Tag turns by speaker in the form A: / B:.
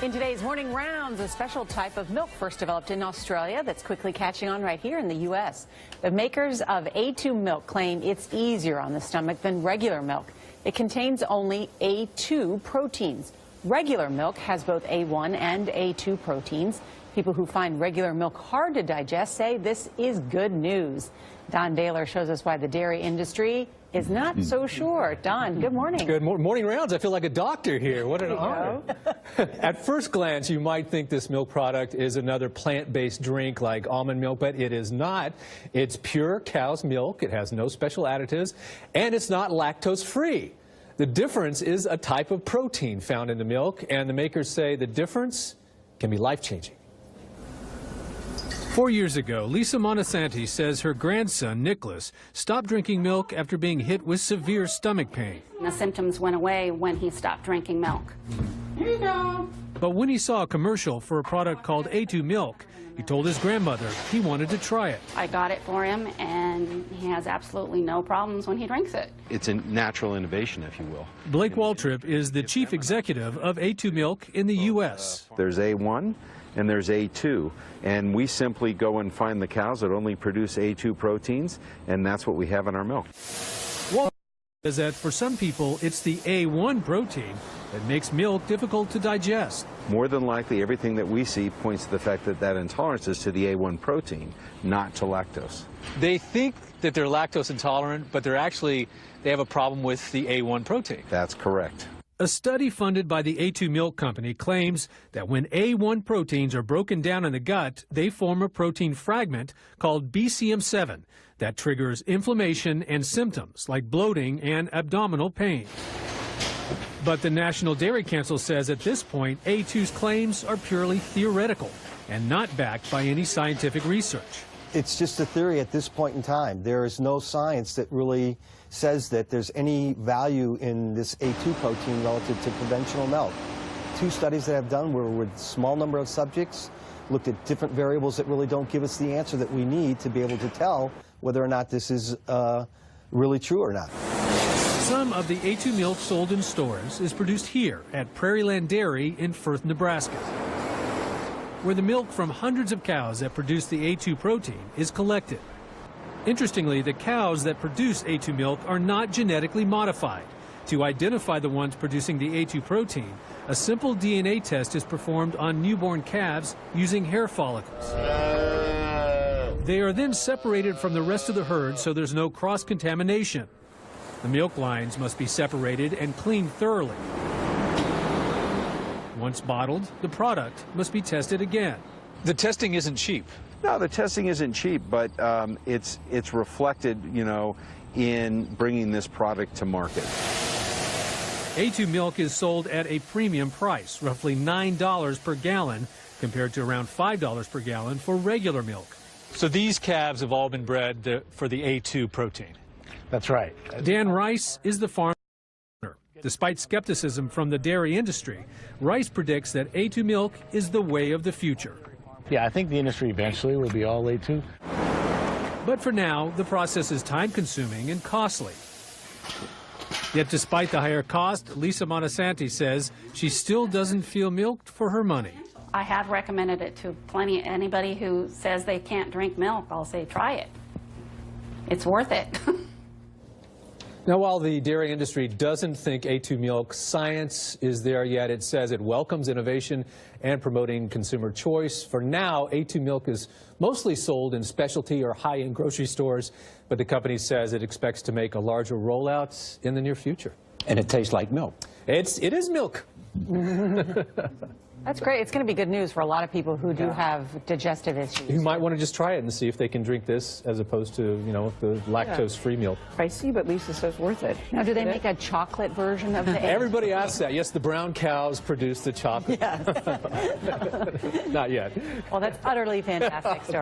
A: In today's morning rounds, a special type of milk first developed in Australia that's quickly catching on right here in the U.S. The makers of A2 milk claim it's easier on the stomach than regular milk. It contains only A2 proteins. Regular milk has both A1 and A2 proteins. People who find regular milk hard to digest say this is good news. Don Daler shows us why the dairy industry is not so sure. Don, good morning.
B: Good morning rounds. I feel like a doctor here. What an honor. At first glance, you might think this milk product is another plant-based drink like almond milk, but it is not. It's pure cow's milk. It has no special additives, and it's not lactose-free. The difference is a type of protein found in the milk, and the makers say the difference can be life-changing.
C: 4 years ago, Lisa Montesanti says her grandson, Nicholas, stopped drinking milk after being hit with severe stomach pain.
D: The symptoms went away when he stopped drinking milk.
A: Here you go.
C: But when he saw a commercial for a product called A2 milk, he told his grandmother he wanted to try it.
D: I got it for him, and he has absolutely no problems when he drinks it.
E: It's a natural innovation, if you will.
C: Blake Waltrip is the chief executive of A2 milk in the U.S.
E: There's A1 and there's A2, and we simply go and find the cows that only produce A2 proteins, and that's what we have in our milk.
C: Waltrip says that for some people, it's the A1 protein that makes milk difficult to digest.
E: More than likely, everything that we see points to the fact that that intolerance is to the A1 protein, not to lactose.
B: They think that they're lactose intolerant, but they have a problem with the A1 protein.
E: That's correct.
C: A study funded by the A2 Milk Company claims that when A1 proteins are broken down in the gut, they form a protein fragment called BCM7 that triggers inflammation and symptoms like bloating and abdominal pain. But the National Dairy Council says at this point, A2's claims are purely theoretical and not backed by any scientific research.
F: It's just a theory at this point in time. There is no science that really says that there's any value in this A2 protein relative to conventional milk. 2 studies that I've done were with a small number of subjects, looked at different variables that really don't give us the answer that we need to be able to tell whether or not this is really true or not.
C: Some of the A2 milk sold in stores is produced here at Prairieland Dairy in Firth, Nebraska, where the milk from hundreds of cows that produce the A2 protein is collected. Interestingly, the cows that produce A2 milk are not genetically modified. To identify the ones producing the A2 protein, a simple DNA test is performed on newborn calves using hair follicles. They are then separated from the rest of the herd so there's no cross-contamination. The milk lines must be separated and cleaned thoroughly. Once bottled, the product must be tested again.
B: The testing isn't cheap.
E: No, the testing isn't cheap, but it's reflected, in bringing this product to market.
C: A2 milk is sold at a premium price, roughly $9 per gallon, compared to around $5 per gallon for regular milk.
B: So these calves have all been bred for the A2 protein.
G: That's right.
C: Dan Rice is the farm owner. Despite skepticism from the dairy industry, Rice predicts that A2 milk is the way of the future.
G: Yeah, I think the industry eventually will be all A2.
C: But for now, the process is time-consuming and costly. Yet despite the higher cost, Lisa Montesanti says she still doesn't feel milked for her money.
D: I have recommended it to anybody who says they can't drink milk. I'll say try it. It's worth it.
B: Now, while the dairy industry doesn't think A2 milk science is there yet, it says it welcomes innovation and promoting consumer choice. For now, A2 milk is mostly sold in specialty or high-end grocery stores, but the company says it expects to make a larger rollout in the near future.
H: And it tastes like milk.
B: It is milk.
A: That's great. It's going to be good news for a lot of people who do have digestive issues.
B: You might want to just try it and see if they can drink this as opposed to, the lactose-free milk.
I: Pricey, but Lisa says worth it.
A: Now, do they make a chocolate version of the
B: Everybody asks that. Yes, the brown cows produce the chocolate.
A: Yes.
B: Not yet.
A: Well, that's utterly fantastic story.